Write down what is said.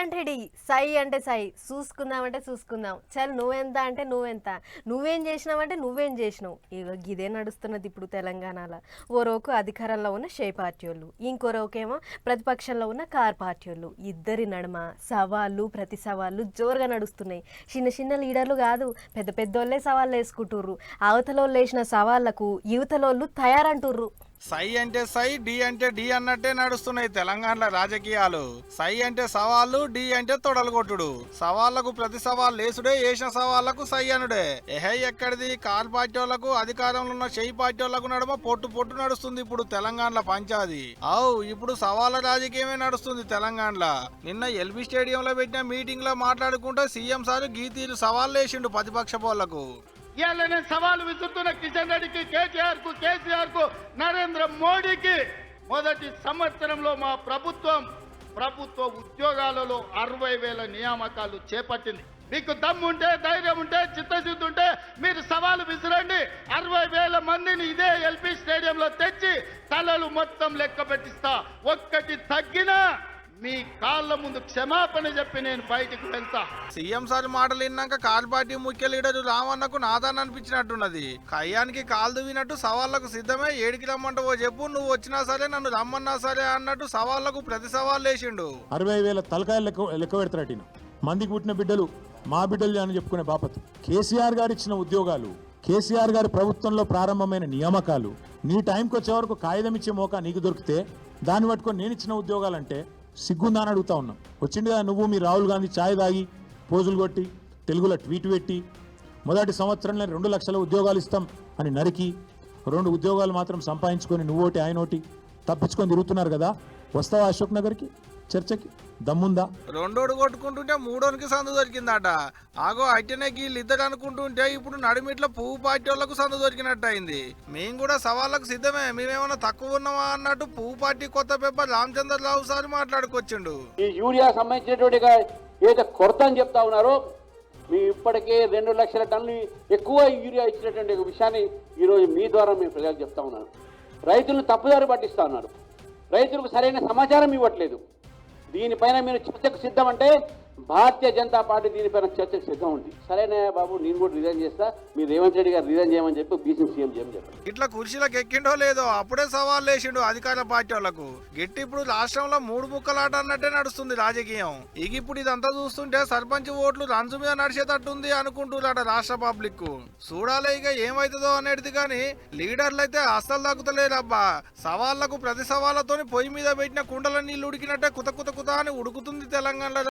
అంటే డి, సై అంటే సై, చూసుకుందామంటే చూసుకుందాం. చల్ నువ్వెంత అంటే నువ్వెంత, నువ్వేం చేసినావంటే నువ్వేం చేసినావు. ఇక ఇదే నడుస్తున్నది ఇప్పుడు తెలంగాణలో. ఓ రోకు అధికారంలో ఉన్న షే పార్టీ వాళ్ళు, ఇంకో రోకేమో ప్రతిపక్షంలో ఉన్న కార్ పార్టీ వాళ్ళు. ఇద్దరి నడుమ సవాళ్ళు ప్రతి సవాళ్ళు జోరుగా నడుస్తున్నాయి. చిన్న చిన్న లీడర్లు కాదు, పెద్ద పెద్దోళ్ళే సవాళ్ళు వేసుకుంటుర్రు. అవతలోళ్ళు వేసిన సవాళ్లకు యువతలోళ్ళు తయారంటుర్రు. సై అంటే సై, డి అంటే డి అన్నట్టే నడుస్తున్నాయి తెలంగాణలో రాజకీయాలు. సై అంటే సవాళ్ళు, డి అంటే తొడలు కొట్టుడు. సవాళ్లకు ప్రతి సవాల్ లేసుడే, వేసిన సవాళ్లకు సై అనుడే. ఎహై ఎక్కడిది, కాల్ పార్టీ వాళ్లకు అధికారంలో ఉన్న చెయ్యి పార్టీ వాళ్లకు నడుమ పొట్టు పొట్టు నడుస్తుంది ఇప్పుడు తెలంగాణలో పంచాది. ఇప్పుడు సవాళ్ళ రాజకీయమే నడుస్తుంది తెలంగాణలో. నిన్న ఎల్బీ స్టేడియంలో పెట్టిన మీటింగ్ లో మాట్లాడుకుంటే సీఎం సార్ గీతీలు సవాళ్ళు వేసిండు ప్రతిపక్ష పోళ్లకు. ఇవాళ నేను సవాలు విసురుతున్న కిషన్ రెడ్డికి, కేసీఆర్ కు, నరేంద్ర మోడీకి, మొదటి సంవత్సరంలో మా ప్రభుత్వ ఉద్యోగాలలో 60,000 నియామకాలు చేపట్టింది. మీకు దమ్ముంటే, ధైర్యం ఉంటే, చిత్తశుద్ధి ఉంటే మీరు సవాలు విసిరండి. 60,000 మందిని ఇదే ఎల్బీ స్టేడియంలో తెచ్చి తలలు మొత్తం లెక్క పెట్టిస్తా. ఒక్కటి తగ్గినా మీ కాళ్ళ ముందు క్షమాపణ చెప్పి నేను బయటికి వెళ్తా. సీఎం సార్ మాటలు విన్నాక కాల్ పార్టీ ముఖ్య లీడర్ రామన్నకు నాదాన్ని అనిపించినట్టున్నది. కయ్యానికి కాలు దువ్వినట్టు సవాళ్లకు సిద్ధమే. ఏడికి రమ్మంటావో చెప్పు, నువ్వు వచ్చినా సరే నన్ను రమ్మన్నా సరే అన్నట్టు సవాళ్లకు ప్రతి సవాల్ వేసిండు. 60,000 తలకాయలు లెక్క పెడతారట. మందికి పుట్టిన బిడ్డలు మా బిడ్డలు అని చెప్పుకునే బాపత్. కేసీఆర్ గారు ఇచ్చిన ఉద్యోగాలు, కేసీఆర్ గారి ప్రభుత్వంలో ప్రారంభమైన నియామకాలు, నీ టైంకి వచ్చే వరకు కాగితం ఇచ్చే మోకా నీకు దొరికితే దాన్ని పట్టుకొని నేను ఇచ్చిన ఉద్యోగాలంటే సిగ్గుందా అని అడుగుతా ఉన్నాం. వచ్చింది కదా నువ్వు, మీ రాహుల్ గాంధీ ఛాయ్ తాగి పోజులు కొట్టి తెలుగులో ట్వీట్ పెట్టి మొదటి సంవత్సరంలో 2 లక్షల ఉద్యోగాలు ఇస్తాం అని నరికి 2 ఉద్యోగాలు మాత్రం సంపాదించుకొని నువ్వోటి ఆయనోటి తప్పించుకొని తిరుగుతున్నారు కదా. వస్తావా అశోక్ నగర్కి చర్చకి? దమ్ముందా? రెండోడు కొట్టుకుంటుంటే మూడోనికి సందు దొరికిందట. అట్టనే వీళ్ళు ఇద్దరు అనుకుంటుంటే ఇప్పుడు నడిమిట్ల పువ్వు పార్టీ వాళ్లకు సందు దొరికినట్టు అయింది. మేము కూడా సవాళ్లకు సిద్ధమే, మేమేమన్నా తక్కువ ఉన్నామా అన్నట్టు పువ్వు పార్టీ కొత్త పెప్పర్ రామచంద్రరావు సార్ మాట్లాడుకొచ్చిండు. ఈ యూరియా సంబంధించినటువంటి ఏదైతే కొరత అని చెప్తా ఉన్నారో, మీ ఇప్పటికే 2 లక్షల టన్నులు ఎక్కువ యూరియా ఇచ్చినటువంటి విషయాన్ని ఈరోజు మీ ద్వారా మేము ప్రజలకు చెప్తా ఉన్నాను. రైతులను తప్పుదారి పట్టిస్తా ఉన్నారు, రైతులకు సరైన సమాచారం ఇవ్వట్లేదు. దీనిపైన మీరు చర్చకు సిద్ధం అంటే భారతీయ జనతా పార్టీ దీనిపైన చర్చకు సిద్ధం ఉంది. సరేనా బాబు, నేను కూడా రిజైన్ చేస్తా, మీరు రేవంత్ రెడ్డి గారు రిజైన్ చేయమని చెప్పి బీసీ సీఎం చెప్పండి. ఇట్లా కుర్చీలకు ఎక్కిండో లేదో అప్పుడే సవాల్ వేసిండు అధికార పార్టీ వాళ్లకు. గట్టి ఇప్పుడు రాష్ట్రంలో 3 ముక్కలాట అన్నట్టే నడుస్తుంది రాజకీయం. ఇప్పుడు ఇదంతా చూస్తుంటే సర్పంచ్ ఓట్లు రంజు మీద నడిచేటట్టుంది అనుకుంటున్నారట రాష్ట్ర పబ్లిక్. చూడాలి ఇక ఏమైతుందో అనేది. కానీ లీడర్లు అయితే అస్సలు తగ్గుతలేరబ్బా. సవాళ్లకు ప్రతి సవాళ్లతోని పొయ్యి మీద పెట్టిన కుండల నీళ్లు ఉడికినట్టే కుత కుత కుత అని ఉడుకుతుంది తెలంగాణలో